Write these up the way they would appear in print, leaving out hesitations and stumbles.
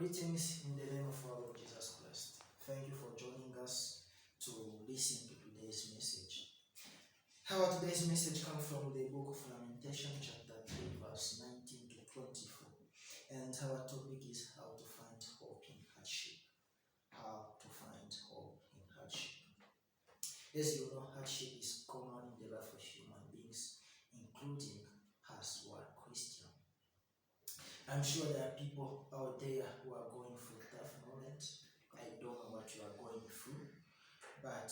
Greetings in the name of our Lord Jesus Christ. Thank you for joining us to listen to today's message. Our today's message comes from the book of Lamentation, chapter 3, verse 19 to 24. And our topic is how to find hope in hardship. How to find hope in hardship. As you know, hardship is common in the life of human beings, including us who are Christian. I'm sure there are people out there who are going through tough moments. I don't know what you are going through, but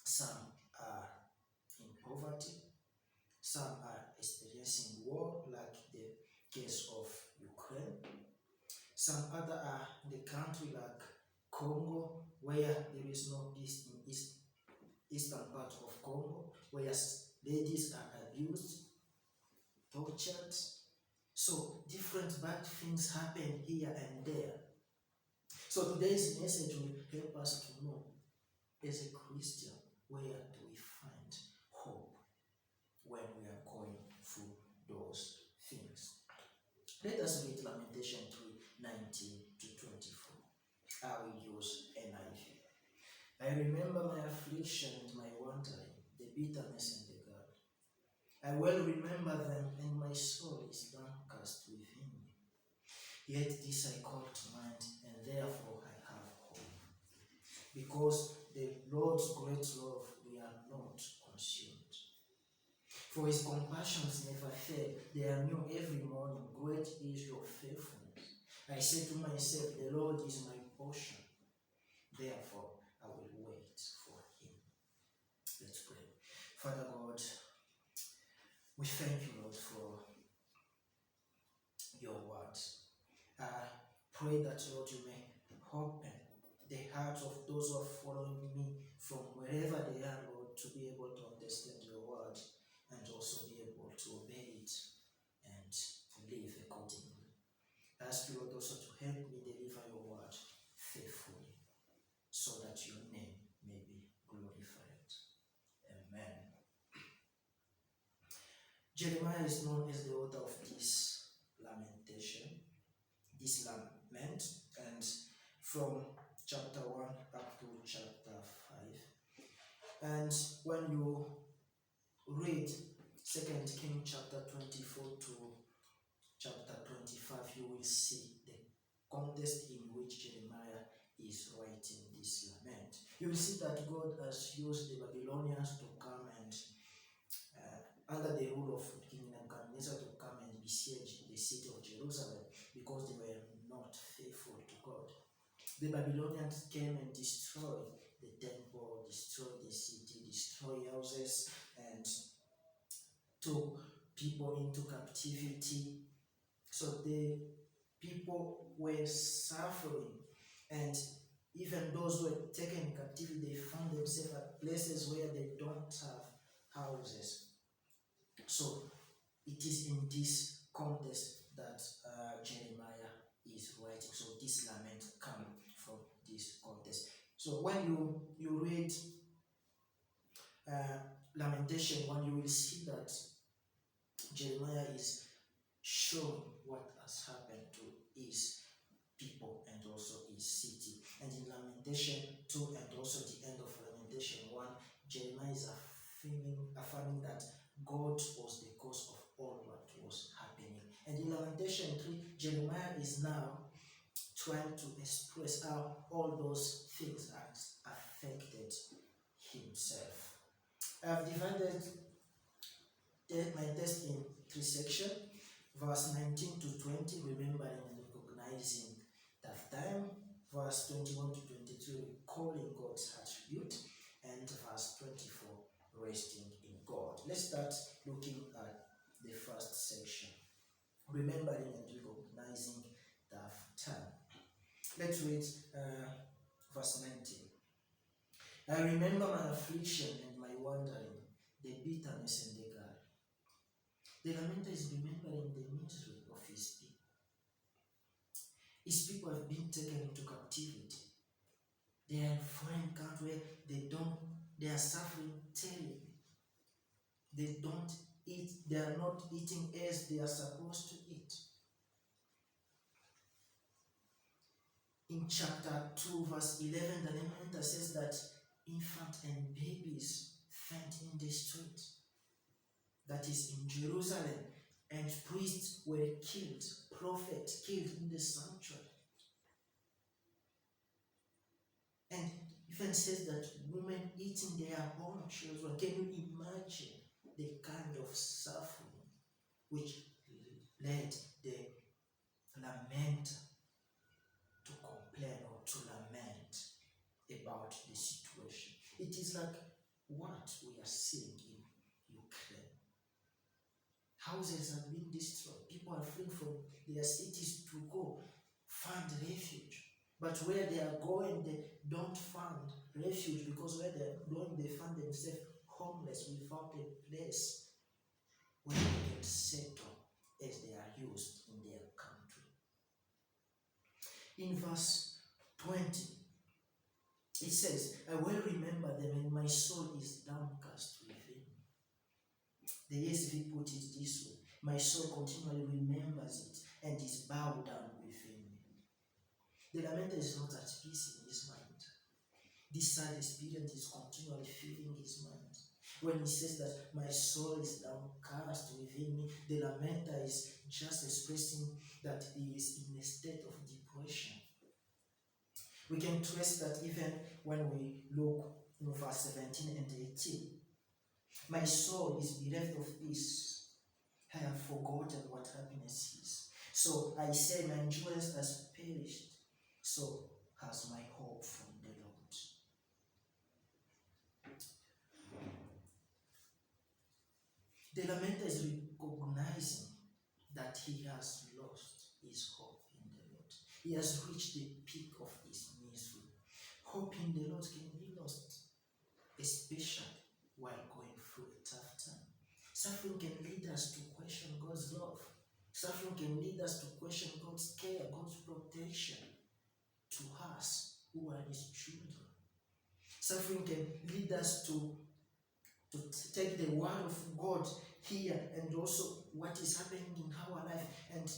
some are in poverty, some are experiencing war, like the case of Ukraine. Some other are in the country like Congo, where there is no peace in eastern part of Congo, where ladies are abused, tortured. So different bad things happen here and there. So today's message will help us to know, as a Christian, where do we find hope when we are going through those things. Let us read Lamentation 3:19 to 24. I will use NIV. I remember my affliction and my wandering, the bitterness and the gall. I well remember them, and my soul is downcast within me. Yet this I call to mind, and therefore I have hope. Because the Lord's great love, we are not consumed. For his compassions never fail, they are new every morning. Great is your faithfulness. I say to myself, the Lord is my portion. Therefore I will wait for him. Let's pray. Father God, we thank you, Lord, for your words. I pray that, Lord, you may open the hearts of those who are following me from wherever they are, Lord, to be able to understand your word and also be able to obey it and live accordingly. I ask you, Lord, also to help me deliver your word faithfully so that your name may be glorified. Amen. Jeremiah is known as the author of this lamentation, this lament, and from chapter 1 up to chapter 5. And when you read 2 Kings chapter 24 to chapter 25, you will see the context in which Jeremiah is writing this lament. You will see that God has used the Babylonians to come and under the rule of King Nebuchadnezzar to come and besiege the city of Jerusalem because they were not faithful to God. The Babylonians came and destroyed the temple, destroyed the city, destroyed houses, and took people into captivity. So the people were suffering, and even those who were taken in captivity, they found themselves at places where they don't have houses. So it is in this context that Jeremiah is writing. So this lament comes from this context. So when you read Lamentation 1, you will see that Jeremiah is showing what has happened to his people and also his city. And in Lamentation 2 and also the end of Lamentation 1, Jeremiah is affirming that God was the cause of all what was happening. And in Lamentation 3, Jeremiah is now trying to express how all those things have affected himself. I've divided my text in three sections. Verse 19 to 20, remembering and recognizing that time. Verse 21 to 23, recalling God's attribute. And verse 24, resting in God. Let's start looking at the first section, remembering and recognizing that time. Let's read verse 19. I remember my affliction and my wandering, the bitterness and the gall. The lamenter is remembering the misery of his people. His people have been taken into captivity. They are in a foreign country where they are suffering terribly. They don't eat, they are not eating as they are supposed to eat. In chapter 2, verse 11, the Lamentor says that infant and babies faint in the street, that is in Jerusalem, and priests were killed, prophets killed in the sanctuary. And even says that women eating their own children. Can you imagine the kind of suffering which led the lamenter to complain or to lament about the situation? It is like what we are seeing in Ukraine. Houses have been destroyed. People are fleeing from their cities to go find refuge. But where they are going, they don't find refuge, because where they are going, they find themselves homeless without a place where they can settle as they are used in their country. In verse 20, it says, I will remember them, and my soul is downcast within me. The ESV put it this way: my soul continually remembers it and is bowed down within me. The lamenter is not at peace in his mind. This sad experience is continually filling his mind. When he says that my soul is downcast within me, the lamenter is just expressing that he is in a state of depression. We can trace that even when we look in verse 17 and 18. My soul is bereft of peace. I have forgotten what happiness is. So I say, my endurance has perished. So has my hope from the Lord. The lamenter is recognizing that he has lost his hope in the Lord. He has reached the peak of his misery. Hope in the Lord can be lost, especially while going through a tough time. Suffering can lead us to question God's love. Suffering can lead us to question God's care, God's protection to us who are his children. Suffering can lead us to take the word of God here and also what is happening in our life and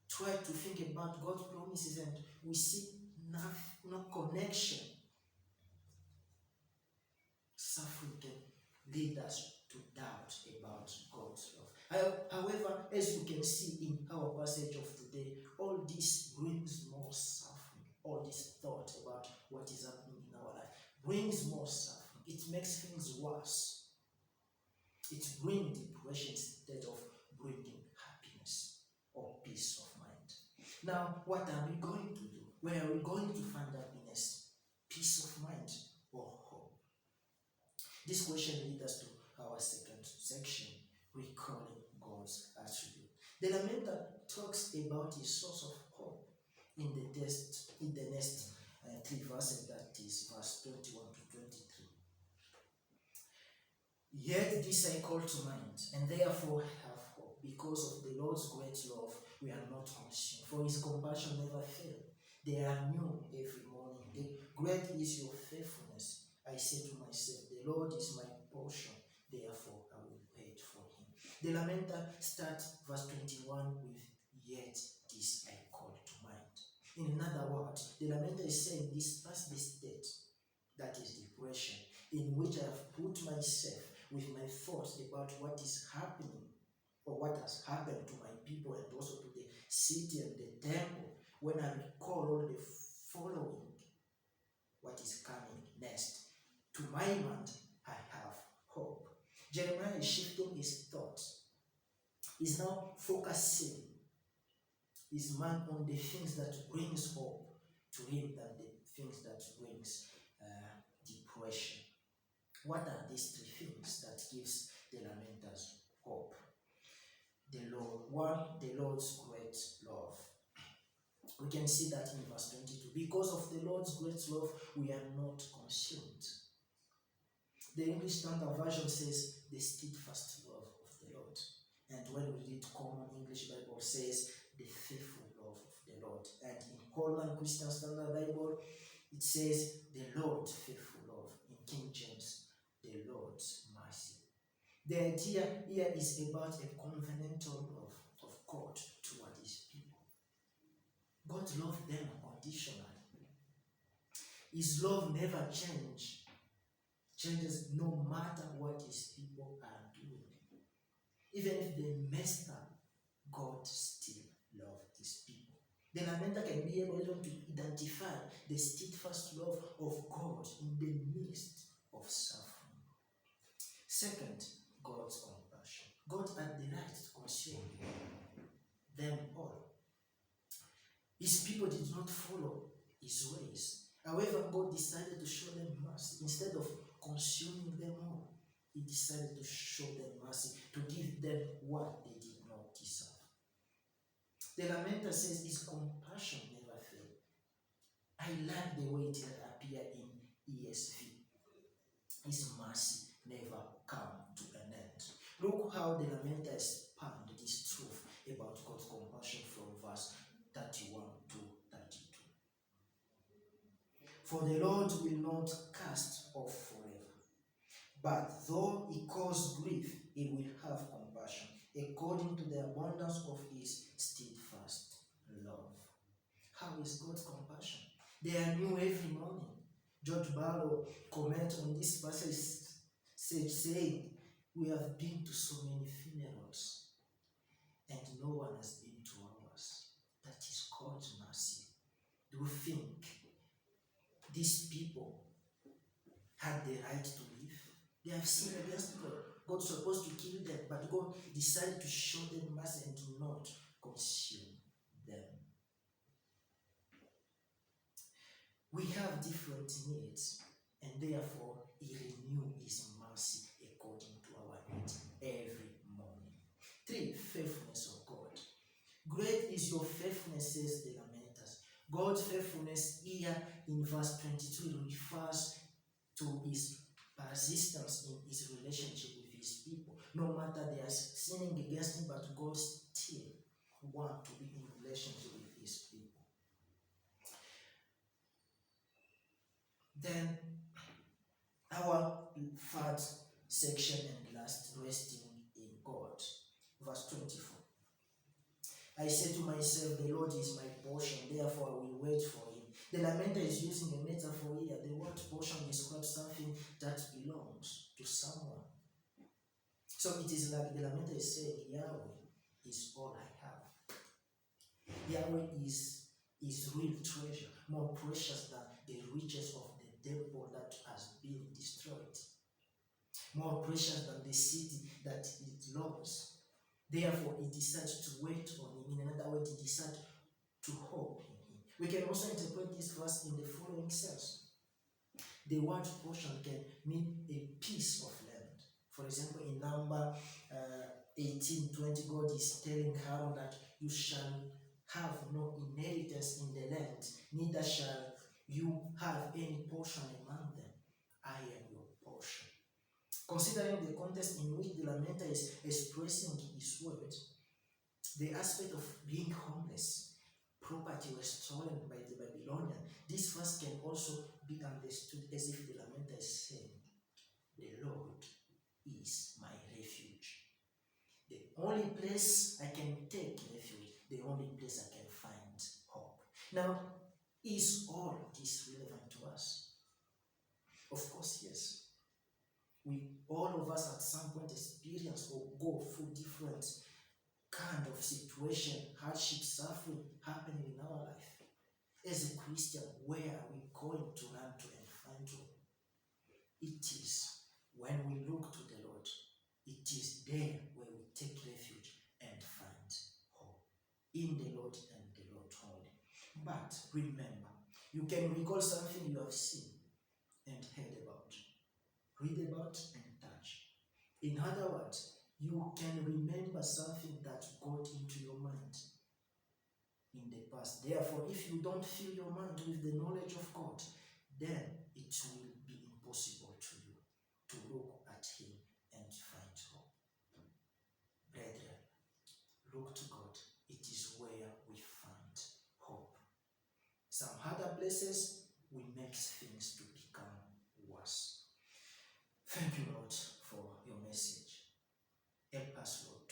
try to think about God's promises, and we see no connection. Suffering can lead us to doubt about God's love. However, as you can see in our passage of today, all this brings more suffering. All this thought about what is happening in our life brings more suffering. It makes things worse. It brings depression instead of bringing happiness or peace of mind. Now, what are we going to do? Where are we going to find happiness, peace of mind, or hope? This question leads us to our second section, recalling God's attribute. The lamenter talks about his source of hope in the next 3 verses, that is verse 21 to 23. Yet this I call to mind, and therefore have hope. Because of the Lord's great love, we are not consumed, for his compassion never fail. They are new every morning. Great is your faithfulness. I say to myself, the Lord is my portion, therefore I will wait for him. The lamenter starts verse 21 with, yet this I call to mind. In other words, the lamenter is saying, despite the state, that is depression, in which I have put myself with my thoughts about what is happening or what has happened to my people and also to the city and the temple, when I recall all the following, what is coming next, to my mind, I have hope. Jeremiah is shifting his thoughts. He's now focusing his mind on the things that brings hope to him than the things that brings depression. What are these 3 things that gives the lamenters hope? The Lord. One, the Lord's great love. We can see that in verse 22. Because of the Lord's great love, we are not consumed. The English Standard Version says the steadfast love of the Lord. And when we read Common English Bible, says the faithful love of the Lord. And in Holman Christian Standard Bible, it says the Lord's faithful love. In King James, the Lord's mercy. The idea here is about a covenantal love of God toward his people. God loved them unconditionally. His love never changes no matter what his people are doing. Even if they messed up, God still loves his people. The lamenter can be able to identify the steadfast love of God in the midst of suffering. Second, God's compassion. God had the right to console them all. His people did not follow his ways. However, God decided to show them mercy. Instead of consuming them all, he decided to show them mercy, to give them what they did not deserve. The lamenter says his compassion never failed. I like the way it appeared in ESV. His mercy never come to an end. Look how the lamenter expanded this truth about God's compassion from verse 31 to 32. For the Lord will not cast off forever, but though he cause grief, he will have compassion, according to the abundance of his steadfast love. How is God's compassion? They are new every morning. George Barlow comments on this passage saying, we have been to so many funerals, and no one has been to ours. That is God's mercy. Do you think these people had the right to live? They have sinned against God. God was supposed to kill them, but God decided to show them mercy and to not consume them. We have different needs, and therefore he renews his mercy according to our needs every morning. 3, faithfulness of God. Great is your faithfulness, says the lamenters. God's faithfulness here in verse 22 refers to his persistence in his relationship with his people. No matter they are sinning against him, but God still wants to be in relationship with his people. Then our third section and last, resting in God. Verse 24. I say to myself, the Lord is my portion, therefore I will wait for him. The lamenter is using a metaphor here. The word portion describes something that belongs to someone. So it is like the lamenter is saying, Yahweh is all I have. Yahweh is real treasure, more precious than the riches of the temple that has been destroyed, more precious than the city that it loves. Therefore, he decides to wait on him. In another word, he decides to hope in him. We can also interpret this verse in the following sense. The word portion can mean a piece of land. For example, in number 18:20, God is telling Aaron that you shall have no inheritance in the land, neither shall you have any portion among them. I am your portion. Considering the context in which the lamenter is expressing his word, the aspect of being homeless, property was stolen by the Babylonian, this verse can also be understood as if the lamenter is saying, the Lord is my refuge. The only place I can take refuge, the only place I can find hope. Now, is all this relevant to us? Of course, yes. All of us at some point experience or go through different kind of situation, hardship, suffering happening in our life. As a Christian, where are we going to run to and find hope? It is when we look to the Lord. It is there where we take refuge and find hope. In the Lord and the Lord only. But remember, you can recall something you have seen and heard about. Read about and touch. In other words, you can remember something that got into your mind in the past. Therefore, if you don't fill your mind with the knowledge of God, then it will be impossible to you to look at him and find hope. Brethren, look to God. It is where we find hope. Some other places, we make things to become worse. Thank you, Lord, for your message. Help us, Lord,